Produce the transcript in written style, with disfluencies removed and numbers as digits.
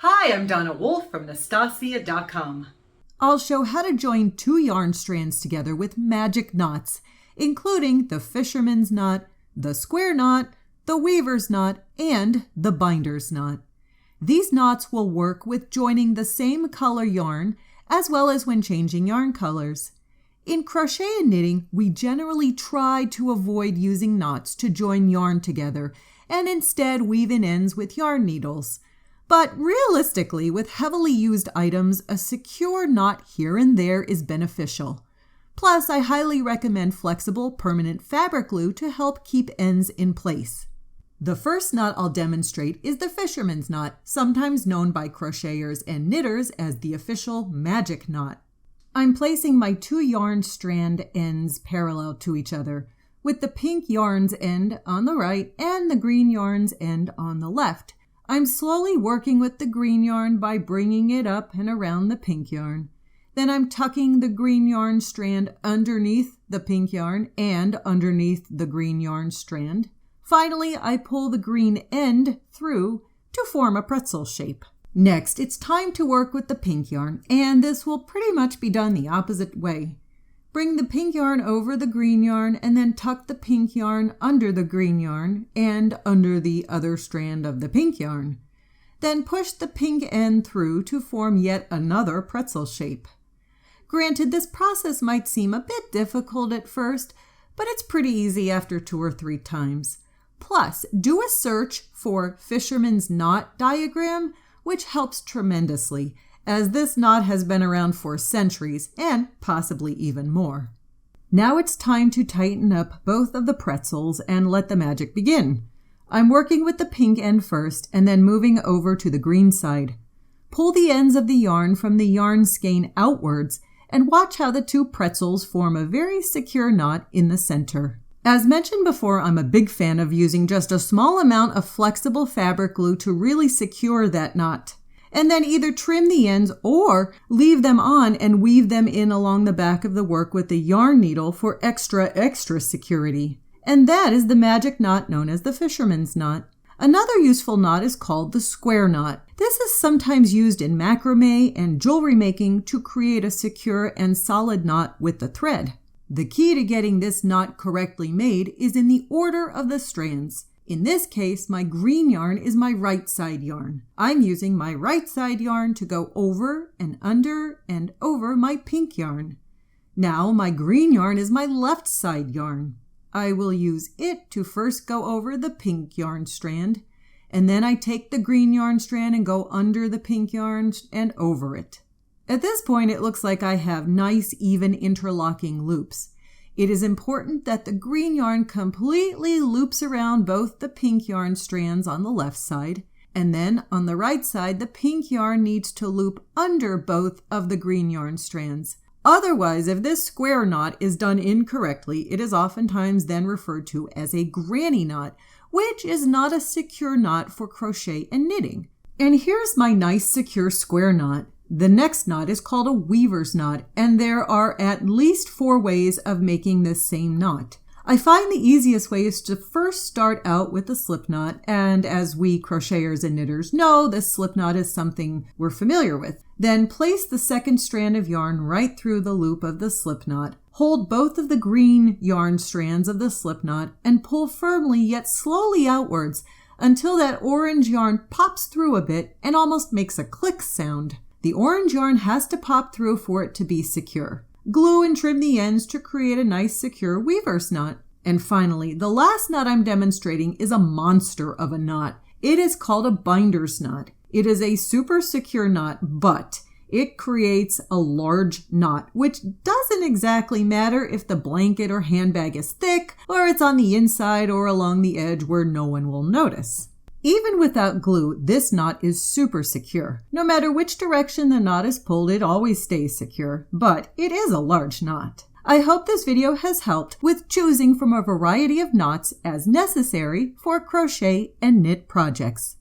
Hi, I'm Donna Wolf from naztazia.com. I'll show how to join 2 yarn strands together with magic knots, including the fisherman's knot, the square knot, the weaver's knot, and the binder's knot. These knots will work with joining the same color yarn, as well as when changing yarn colors. In crochet and knitting, we generally try to avoid using knots to join yarn together, and instead weave in ends with yarn needles. But realistically, with heavily used items, a secure knot here and there is beneficial. Plus, I highly recommend flexible, permanent fabric glue to help keep ends in place. The first knot I'll demonstrate is the fisherman's knot, sometimes known by crocheters and knitters as the official magic knot. I'm placing my 2 yarn strand ends parallel to each other, with the pink yarn's end on the right and the green yarn's end on the left. I'm slowly working with the green yarn by bringing it up and around the pink yarn. Then I'm tucking the green yarn strand underneath the pink yarn and underneath the green yarn strand. Finally, I pull the green end through to form a pretzel shape. Next, it's time to work with the pink yarn, and this will pretty much be done the opposite way. Bring the pink yarn over the green yarn and then tuck the pink yarn under the green yarn and under the other strand of the pink yarn. Then push the pink end through to form yet another pretzel shape. Granted, this process might seem a bit difficult at first, but it's pretty easy after 2 or 3 times. Plus, do a search for Fisherman's Knot diagram, which helps tremendously, as this knot has been around for centuries and possibly even more. Now it's time to tighten up both of the pretzels and let the magic begin. I'm working with the pink end first and then moving over to the green side. Pull the ends of the yarn from the yarn skein outwards and watch how the 2 pretzels form a very secure knot in the center. As mentioned before, I'm a big fan of using just a small amount of flexible fabric glue to really secure that knot, and then either trim the ends or leave them on and weave them in along the back of the work with the yarn needle for extra security. And that is the magic knot known as the fisherman's knot. Another useful knot is called the square knot. This is sometimes used in macrame and jewelry making to create a secure and solid knot with the thread. The key to getting this knot correctly made is in the order of the strands. In this case, my green yarn is my right side yarn. I'm using my right side yarn to go over and under and over my pink yarn. Now my green yarn is my left side yarn. I will use it to first go over the pink yarn strand, and then I take the green yarn strand and go under the pink yarn and over it. At this point, it looks like I have nice, even interlocking loops. It is important that the green yarn completely loops around both the pink yarn strands on the left side, and then on the right side, the pink yarn needs to loop under both of the green yarn strands. Otherwise, if this square knot is done incorrectly, it is oftentimes then referred to as a granny knot, which is not a secure knot for crochet and knitting. And here's my nice secure square knot. The next knot is called a weaver's knot, and there are at least 4 ways of making this same knot. I find the easiest way is to first start out with the slip knot, and as we crocheters and knitters know, this slip knot is something we're familiar with. Then place the second strand of yarn right through the loop of the slip knot. Hold both of the green yarn strands of the slip knot and pull firmly yet slowly outwards until that orange yarn pops through a bit and almost makes a click sound. The orange yarn has to pop through for it to be secure. Glue and trim the ends to create a nice secure weaver's knot. And finally, the last knot I'm demonstrating is a monster of a knot. It is called a binder's knot. It is a super secure knot, but it creates a large knot, which doesn't exactly matter if the blanket or handbag is thick, or it's on the inside or along the edge where no one will notice. Even without glue, this knot is super secure. No matter which direction the knot is pulled, it always stays secure, but it is a large knot. I hope this video has helped with choosing from a variety of knots as necessary for crochet and knit projects.